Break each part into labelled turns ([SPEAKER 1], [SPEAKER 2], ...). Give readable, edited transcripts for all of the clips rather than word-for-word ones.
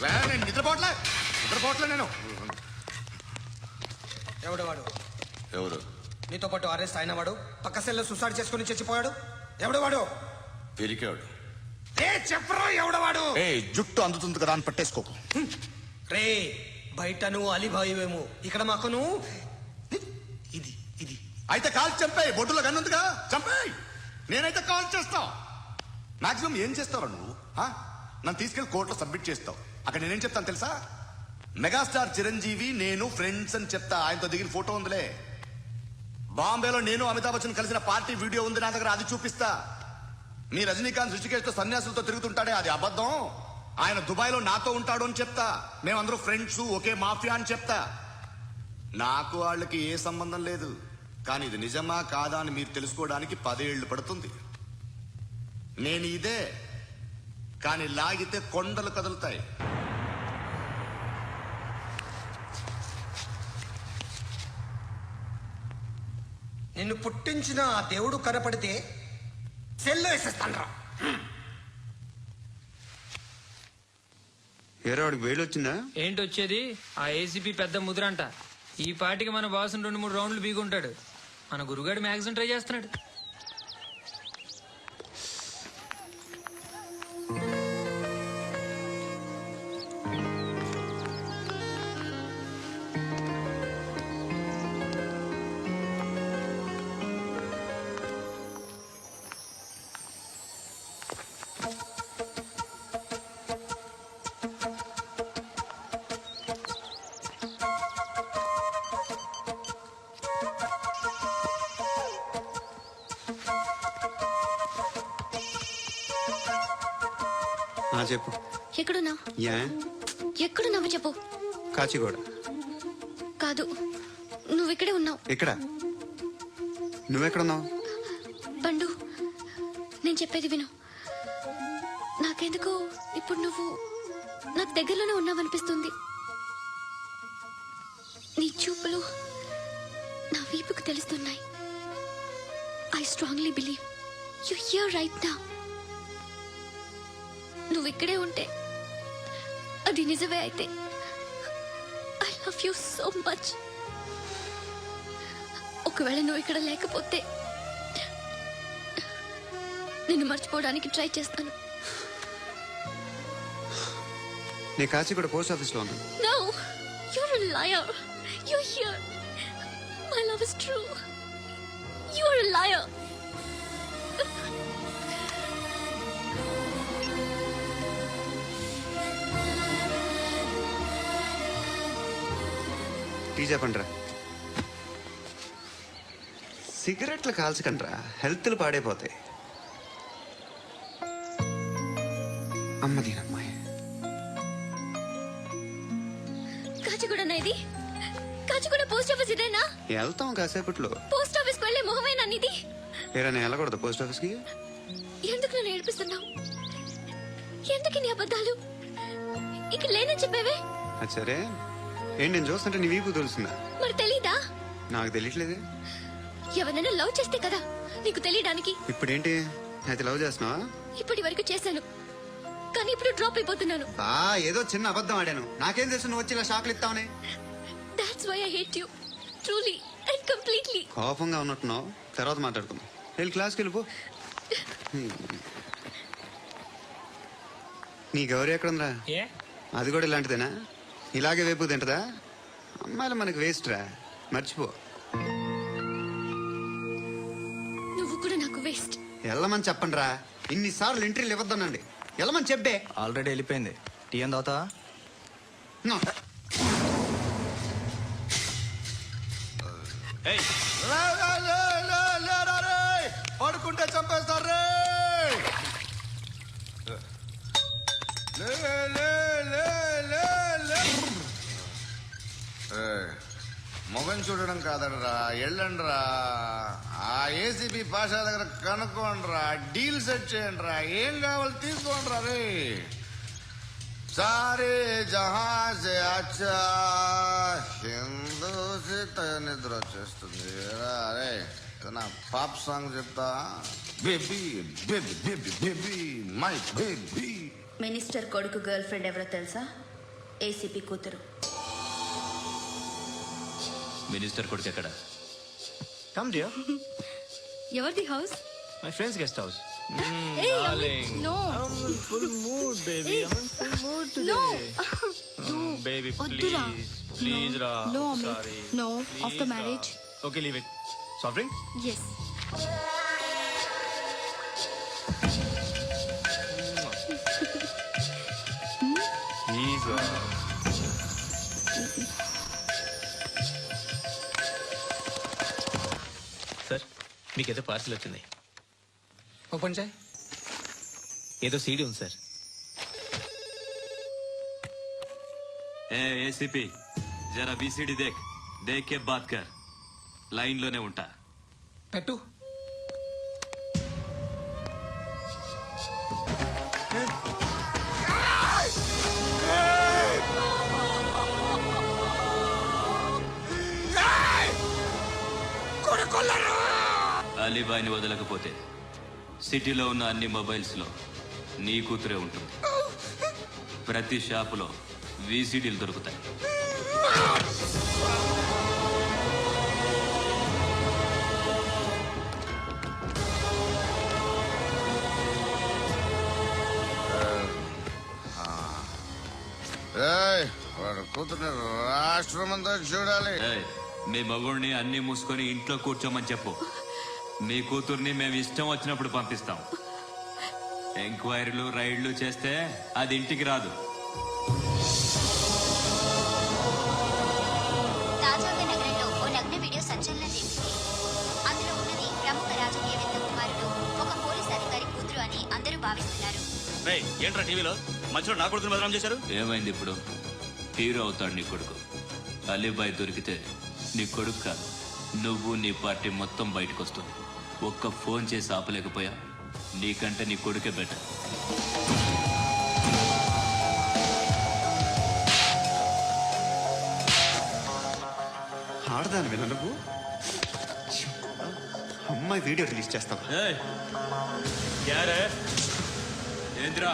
[SPEAKER 1] నేను నిద్రపోవట్లే నేను.
[SPEAKER 2] ఎవడవాడు?
[SPEAKER 1] ఎవరు?
[SPEAKER 2] నీతో పాటు అరెస్ట్ అయిన వాడు, పక్క సెల్లో సూసైడ్ చేసుకుని చచ్చిపోయాడు. ఎవడవాడు?
[SPEAKER 1] పెరికాడు.
[SPEAKER 2] చెప్పరా ఎవడవాడు?
[SPEAKER 1] జుట్టు అందుతుంది కదా అని పట్టేసుకోకు.
[SPEAKER 2] రే బయట నువ్వు అలీబాయివేమో, ఇక్కడ మాకు నువ్వు ఇది ఇది.
[SPEAKER 1] అయితే కాల్ చంపేయి, బొడ్డులో గన్నుందిగా చంపేయి. నేనైతే కాల్ చేస్తా. మాక్సిమం ఏం చేస్తావు నువ్వు? నన్ను తీసుకెళ్లి కోర్టులో సబ్మిట్ చేస్తావు. అక్కడ నేనేం చెప్తాను తెలుసా? మెగాస్టార్ చిరంజీవి నేను ఫ్రెండ్స్ అని చెప్తా. ఆయనతో దిగిన ఫోటో ఉందిలే. బాంబేలో నేను అమితాబ్ బచ్చన్ కలిసిన పార్టీ వీడియో ఉంది నా దగ్గర, అది చూపిస్తా. మీ రజనీకాంత్ ఋషికేష్ తో సన్యాసులతో తిరుగుతుంటాడే, అది అబద్ధం. ఆయన దుబాయ్ లో నాతో ఉంటాడు అని చెప్తా. మేమందరూ ఫ్రెండ్స్, ఒకే మాఫియా అని చెప్తా. నాకు వాళ్ళకి ఏ సంబంధం లేదు. కానీ ఇది నిజమా కాదా అని మీరు తెలుసుకోవడానికి 10 ఏళ్లు పడుతుంది. నేను ఇదే, కానీ లాగితే కొండలు కదులుతాయి.
[SPEAKER 2] నిన్ను పుట్టించిన ఆ దేవుడు కనపడితే సెల్లో వేసేస్తాను రా.
[SPEAKER 3] వాడికి వేలు వచ్చిందా?
[SPEAKER 4] ఏంటి వచ్చేది? ఆ ఏసీపీ పెద్ద ముద్రంట. ఈ పాటికి మన బాసును 2-3 రౌండ్లు బీగుంటాడు. మన గురుగాడు మ్యాగజైన్ ట్రై చేస్తున్నాడు.
[SPEAKER 3] చెప్పు.
[SPEAKER 5] ఎక్కడున్నావు? ఎక్కడున్నావు చెప్పు.
[SPEAKER 3] కాచిగూడ.
[SPEAKER 5] కాదు, నువ్వు ఇక్కడే ఉన్నావు.
[SPEAKER 3] ఎక్కడ? నువ్వెక్కడున్నావు?
[SPEAKER 5] బండు, నేను చెప్పేది విను. నాకెందుకు ఇప్పుడు నువ్వు నాకు దగ్గరలోనే ఉన్నావనిపిస్తుంది. నీ చూపులు నా వీపుకు తెలుస్తున్నాయి. I strongly believe you here right now. నువ్వు ఇక్కడే ఉంటే అది నిజమే అయితే I love you so much. ఒకవేళ నువ్వు ఇక్కడ లేకపోతే నిన్ను మర్చిపోవడానికి ట్రై చేస్తాను.
[SPEAKER 3] నీ కాచిగూడ పోస్ట్ ఆఫీస్ లో ఉన్నా.
[SPEAKER 5] No, you're a liar. You're here. My love is true. You're a liar.
[SPEAKER 3] Tea చెప్పండి రా. సిగరెట్లు కాల్చకండ్రా, హెల్త్లు పాడైపోతాయి. అమ్మదీనమ్మాయి.
[SPEAKER 5] కాచిగూడనా ఇది? కాచిగూడ పోస్ట్ ఆఫీస్ ఇదేనా?
[SPEAKER 3] వెళ్తాం కాసేపట్లో.
[SPEAKER 5] పోస్ట్ ఆఫీస్ వెళ్ళే మొహమేనా నీది?
[SPEAKER 3] నేను వెళ్ళకూడదు పోస్ట్ ఆఫీస్ కి?
[SPEAKER 5] ఎందుకు నన్ను ఏడిపిస్తున్నావు? ఎందుకు నీ అబద్ధాలు? ఇక లేనని చెప్పేవే.
[SPEAKER 3] అది సరే, ఏంటి నేను చూస్తుంటే నీ వీపు తెలుస్తుందా?
[SPEAKER 5] మరి తెలీదా?
[SPEAKER 3] నాకు తెలియట్లేదు.
[SPEAKER 5] ఎవరైనా లవ్ చేస్తే కదా నీకు తెలియడానికి.
[SPEAKER 3] ఇప్పుడేంటి అయితే లవ్ చేస్తున్నావా?
[SPEAKER 5] ఇప్పటి వరకు చేశాను, కానీ ఇప్పుడు డ్రాప్ అయిపోతున్నాను.
[SPEAKER 3] ఏదో చిన్న అబద్ధం ఆడాను. నాకేం తెలుసు నువ్వు వచ్చి ఇలా షాక్లు ఇస్తావని.
[SPEAKER 5] That's why I hate you. Truly and completely.
[SPEAKER 3] కోపంగా ఉన్నట్టున్నావు, తర్వాత మాట్లాడుకుందాం. వెళ్ళి క్లాస్కి వెళ్ళిపో. నీ గౌరీ ఎక్కడుందిరా? అది కూడా ఇలాంటిదేనా? ఇలాగే వేపు తింటదా? అమ్మాయిలు మనకి వేస్ట్ రా, మర్చిపో.
[SPEAKER 5] నువ్వు కూడా నాకు వేస్ట్.
[SPEAKER 3] వెళ్ళమని చెప్పండి రా. ఇన్నిసార్లు ఎంట్రీలు ఇవ్వద్దనండి. వెళ్ళమని చెప్పే.
[SPEAKER 6] ఆల్రెడీ వెళ్ళిపోయింది. టీ ఏం తాగుతా?
[SPEAKER 1] పడుకుంటే చంపేస్తారు. మొగం చూడడం కాదనరా, వెళ్ళండిరా. ఆ ఏసీపీ పాషా దగ్గర కనుక్కోండిరా, డీల్ సెట్ చేయండి రా. ఏం కావాలి తీసుకోండి రా. రే సారే జహాజే అచ్చా హిందూ నిద్ర వచ్చేస్తుంది. అరే నా పాప్ సాంగ్ చెప్తా. Baby baby baby baby my baby.
[SPEAKER 7] Minister కొడుకు గర్ల్ ఫ్రెండ్ ఎవరో తెలుసా? ఏసీపీ కూతురు.
[SPEAKER 8] మినిస్టర్ కొడుకు ఎక్కడ?
[SPEAKER 6] కమ్ డియర్,
[SPEAKER 5] ఎవరిది house?
[SPEAKER 6] My friends guest house.
[SPEAKER 5] No
[SPEAKER 6] full mood baby, full mood today. Baby,
[SPEAKER 5] వద్దురా.
[SPEAKER 6] please రా.
[SPEAKER 5] No, Amit.
[SPEAKER 6] Sorry.
[SPEAKER 5] No,
[SPEAKER 6] Please
[SPEAKER 5] after
[SPEAKER 6] రా.
[SPEAKER 5] marriage.
[SPEAKER 6] Okay, leave it. Soft drink?
[SPEAKER 5] Yes.
[SPEAKER 6] Please రా. Sir, మీకేదో parcel వచ్చింది.
[SPEAKER 2] Open చేయి.
[SPEAKER 6] ఏదో CD ఉంది sir.
[SPEAKER 8] ACP జరా బీసీడీ దేక్, దేక్ కే బాత్ కర్. లైన్ లోనే ఉంటా.
[SPEAKER 2] పెట్టు.
[SPEAKER 8] అలీబాయిని వదలకపోతే సిటీలో ఉన్న అన్ని మొబైల్స్ లో నీ కూతురే ఉంటుంది. ప్రతి షాపులో వీసీడీలు దొరుకుతాయి.
[SPEAKER 1] వాడు కూతురు రాష్ట్రం అంతా చూడాలి.
[SPEAKER 8] ఏయ్, మీ మగుడిని అన్ని మూసుకొని ఇంట్లో కూర్చోమని చెప్పు. మీ కూతుర్ని మేము ఇష్టం వచ్చినప్పుడు పంపిస్తాం. ఎంక్వైరీలు రైడ్లు చేస్తే అది ఇంటికి రాదు.
[SPEAKER 7] తాజాగా నగరంలో ఓ నగ్న వీడియో సంచలనం రేపింది. అందులో ఉన్నది ప్రముఖ రాజకీయవేత్త కుమారుడు, ఒక పోలీస్ అధికారి కూతురు అని అందరూ భావిస్తున్నారు.
[SPEAKER 8] ఏంట్రా టీవీలో మధ్యలో నా కొడుకుని బదనాం చేశారు? ఏమైంది ఇప్పుడు? హీరో అవుతాడు నీ కొడుకు. అలీబాయ్ దొరికితే నీ కొడుకు కాదు, నువ్వు నీ పార్టీ మొత్తం బయటకు వస్తుంది. ఒక్క ఫోన్ చేసి ఆపలేకపోయా, నీకంటే నీ కొడుకే బెటర్.
[SPEAKER 3] ఆడదాను విన నువ్వు. అమ్మాయి వీడియో రిలీజ్ చేస్తావా?
[SPEAKER 8] ఏంద్రా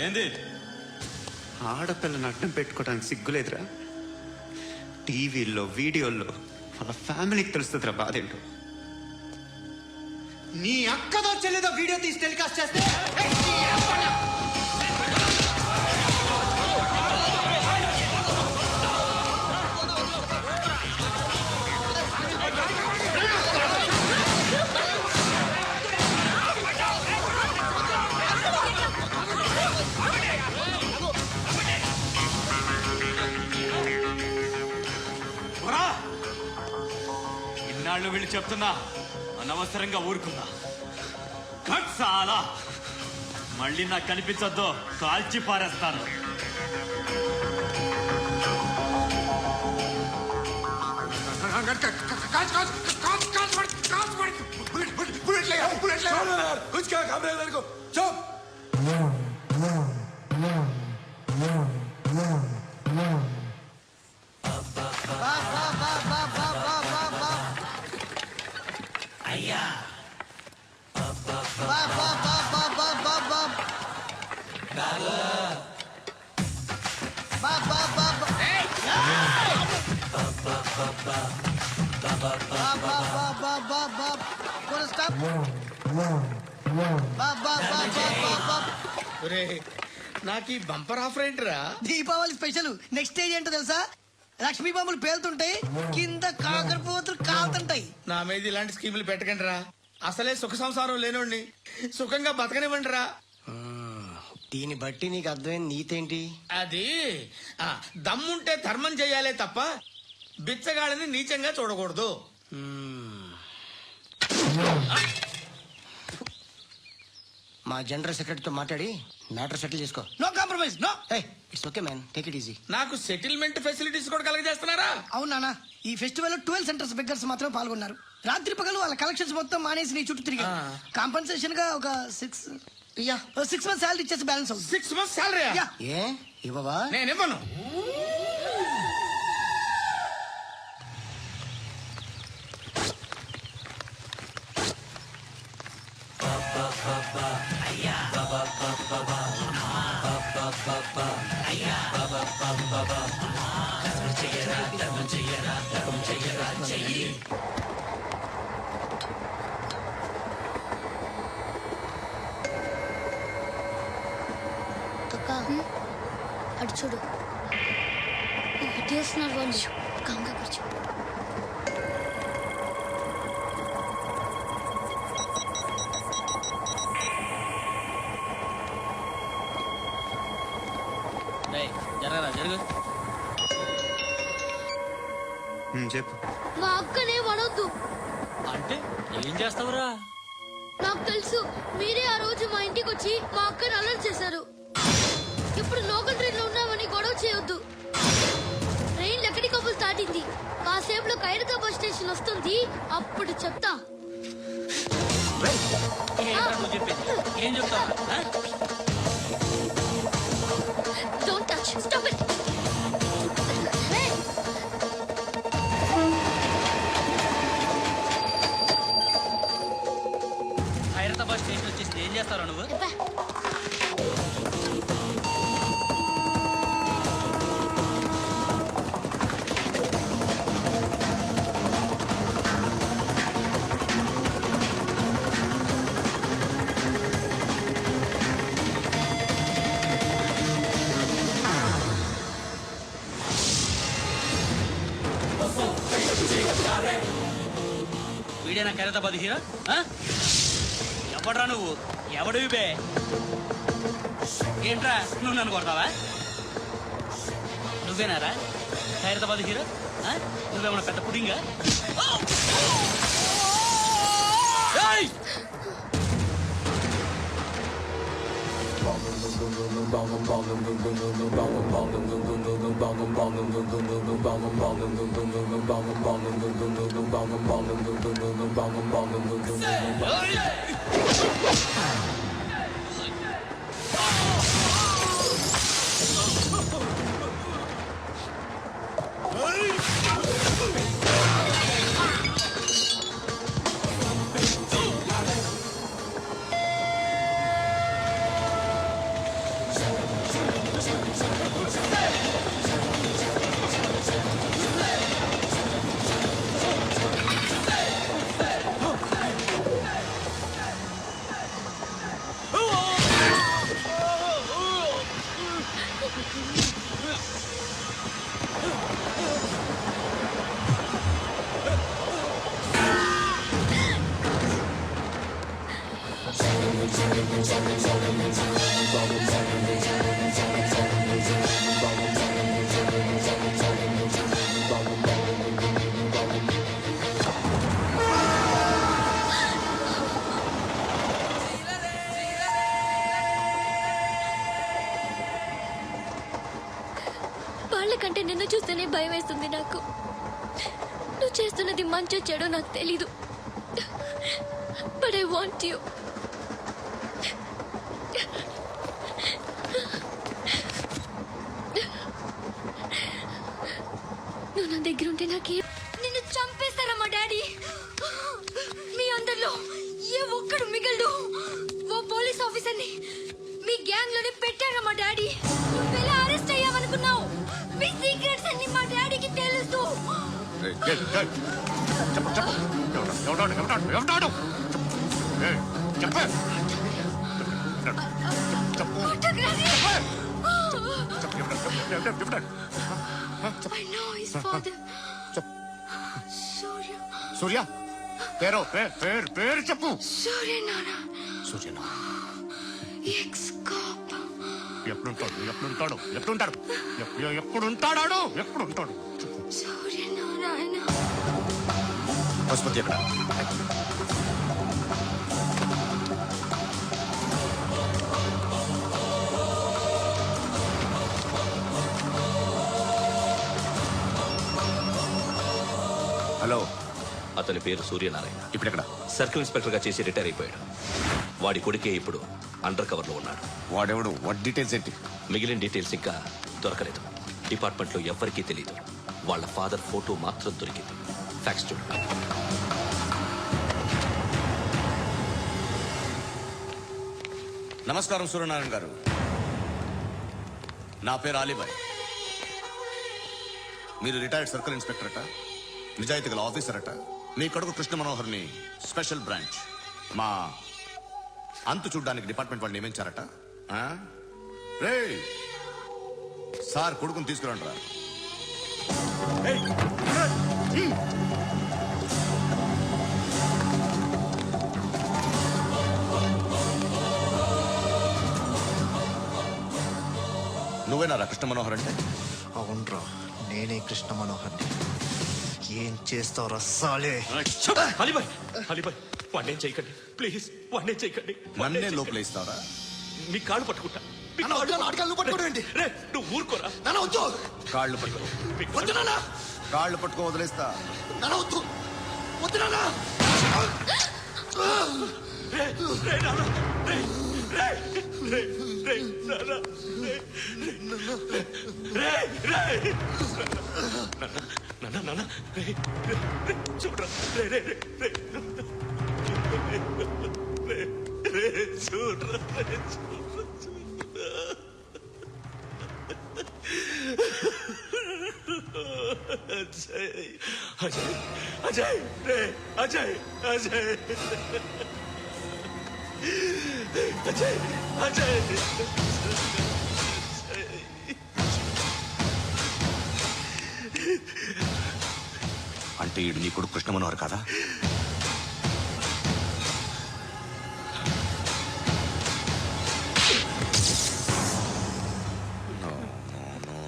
[SPEAKER 8] ఏంది?
[SPEAKER 3] ఆడపిల్లని అడ్డం పెట్టుకోవడానికి సిగ్గులేదురా? టీవీల్లో వీడియోల్లో వాళ్ళ ఫ్యామిలీకి తెలుస్తుందిరా బాధేంటో.
[SPEAKER 2] నీ అక్కదో చెల్లిదో వీడియో తీసి టెలికాస్ట్ చేస్తే
[SPEAKER 8] ఇన్నాళ్ళు వీళ్ళు చెప్తున్నా అనవసరంగా ఊరుకున్నా. చాలా మళ్ళీ నాకు కనిపించొద్దు, కాల్చి పారేస్తాను.
[SPEAKER 2] నాకు ఈ బంపర్ ఆఫర్ ఏంటిరా?
[SPEAKER 9] దీపావళి స్పెషల్ నెక్స్ట్ స్టేజ్ ఏంటో తెలుసా? లక్ష్మీ బాంబులు పేలుతుంటాయి, కింద కాకరపోతులు కాలుతుంటాయి.
[SPEAKER 2] నా మీద ఇలాంటి స్కీములు పెట్టకండి రా. అసలే సుఖ సంసారం లేనోడిని సుఖంగా బతకనివ్వండి రా.
[SPEAKER 9] దీన్ని బట్టి నీకు అర్థమైంది నీతేంటి?
[SPEAKER 2] అది దమ్ముంటే ధర్మం చెయ్యాలే తప్ప బిచ్చగాళ్ళని నీచంగా చూడకూడదు.
[SPEAKER 9] మా జనరల్ సెక్రటరీ తో మాట్లాడి మ్యాటర్ సెటిల్ చేసుకో.
[SPEAKER 2] No compromise, no.
[SPEAKER 9] It's okay man, take it easy.
[SPEAKER 2] నాకు సెటిల్మెంట్ ఫెసిలిటీస్ కూడా కలగజేస్తున్నారా?
[SPEAKER 9] అవును నాన్న, ఈ ఫెస్టివల్ 12 సెంటర్స్ బెగ్గర్స్ మాత్రం పాల్గొన్నారు. రాత్రి పగలు వాళ్ళ కలెక్షన్స్ మొత్తం మానేసి నీ చుట్టూ తిరిగి కాంపన్సేషన్ గా ఒక 6 మంత్స్ శాలరీ ఇచ్చేసి బ్యాలెన్స్ అవుతుంది.
[SPEAKER 2] 6 months శాలరీ
[SPEAKER 9] ఏ ఇవ్వవా?
[SPEAKER 2] నేను ఇవ్వను.
[SPEAKER 5] అక్క అటు చూడు వస్తున్నారు వాళ్ళు కంగా కూర్చో
[SPEAKER 3] చెప్పు.
[SPEAKER 5] మా అక్కనే వడొద్దు.
[SPEAKER 6] అంటే ఏం చేస్తావురా?
[SPEAKER 5] నాకు తెలుసు మీరే ఆ రోజు మా ఇంటికి వచ్చి మా అక్కని అలర్ట్ చేశారు. ఇప్పుడు లోకల్ ట్రైన్ లో ఉన్నామని గొడవ చేయొద్దు. ట్రైన్ లక్కడి కబుల్ దాటింది. కాసేపులో ఖైరతా బస్ స్టేషన్ వస్తుంది. అప్పుడు చెప్తా.
[SPEAKER 6] ఏం చెప్తావు?
[SPEAKER 5] Don't touch. Stop it.
[SPEAKER 6] Hyderabad station వచ్చేసి ఏం చేస్తారా నువ్వు? వీడేనా ఖైరతాబాద్ హీరో? ఎవడరా నువ్వు? ఎవడు బే? ఏంట్రా నువ్వు నన్ను కొడతావా? నువ్వేనారా ఖైరతాబాద్ హీరో? నువ్వేమన్నా పెద్ద పుడింగా?
[SPEAKER 5] వాళ్ళకంటే నిన్ను చూస్తేనే భయం వేస్తుంది నాకు. నువ్వు చేస్తున్నది మంచో చెడో నాకు తెలీదు. But I want you. నువ్వు నా దగ్గర ఉంటే నాకే నిన్ను చంపేస్తారా మా డాడీ. మీ అందరిలో ఏ ఒక్కడు మిగలడు. ఓ పోలీస్ ఆఫీసర్ని మీ గ్యాంగ్ లోనే పెట్టారా మా డాడీ. నువ్వెలా అరెస్ట్ అయ్యావనుకున్నావు? మీ సీక్రెట్స్ అన్ని మా డాడీకి తెలుసు. I know his father.
[SPEAKER 1] సూర్య పేరు పేరు చెప్పు.
[SPEAKER 5] సూర్యనారాయణ.
[SPEAKER 1] సూర్యనారాయణ
[SPEAKER 5] ఎక్స్-కాప్.
[SPEAKER 1] ఎప్పుడుంటాడు
[SPEAKER 5] సూర్యనారాయణ.
[SPEAKER 1] పశుపతి ఎక్కడ? హలో,
[SPEAKER 8] అతని పేరు సూర్యనారాయణ.
[SPEAKER 1] ఇప్పుడు ఎక్కడ?
[SPEAKER 8] సర్కిల్ ఇన్స్పెక్టర్ గా చేసి రిటైర్ అయిపోయాడు. వాడి కొడుకే ఇప్పుడు అండర్ కవర్ లో ఉన్నాడు.
[SPEAKER 1] వాడెవడు? వాట్ డీటెయిల్స్ ఏంటి?
[SPEAKER 8] మిగిలిన డీటెయిల్స్ ఇంకా దొరకలేదు. డిపార్ట్మెంట్ లో ఎవ్వరికీ తెలియదు. వాళ్ళ ఫాదర్ ఫోటో మాత్రం దొరికింది. ఫ్యాక్స్ చూడు.
[SPEAKER 1] నమస్కారం సూర్యనారాయణ గారు. నా పేరు అలీబాయ్. మీరు రిటైర్డ్ సర్కిల్ ఇన్స్పెక్టర్ అట, నిజాయితీ గల ఆఫీసర్ అట. మీ కొడుకు కృష్ణ మనోహర్ని స్పెషల్ బ్రాంచ్ మా అంతు చూడ్డానికి డిపార్ట్మెంట్ వాళ్ళు నియమించారట. ఆ? రేయ్ సార్ కొడుకుని తీసుకురండి రా. నువ్వేనా కృష్ణ మనోహర్ అంటే?
[SPEAKER 10] అవునరా, నేనే కృష్ణ మనోహర్ని. ఏం చేస్తావు రస్సాలే?
[SPEAKER 8] అలీబాయ్ అలీబాయ్ వాడిని చేయకండి ప్లీజ్, వాడిని చేయకండి.
[SPEAKER 1] నన్నే లోపల ఇస్తావరా?
[SPEAKER 8] మీ కాళ్ళు పట్టుకుంటా. రే, నువ్వు ఊరుకోరా.
[SPEAKER 1] కాళ్ళు పట్టుకో. కాళ్ళు పట్టుకో వదిలేస్తా.
[SPEAKER 8] రే, రే, నాన్న, రే, రే, రే, రే, నాన్న, రే, రే, రే, రే. నాన్న, నాన్న, రే, రే, రే, చూడరా, రే, రే, రే, రే, రే, రే, చూడరా, రే, చూడరా, చూడరా. అజయ్, అజయ్, అజయ్, రే, అజయ్, అజయ్, అజయ్, అజయ్.
[SPEAKER 1] అంటే ఈడు నీ కొడుకు కృష్ణ మనోహర్ కదా?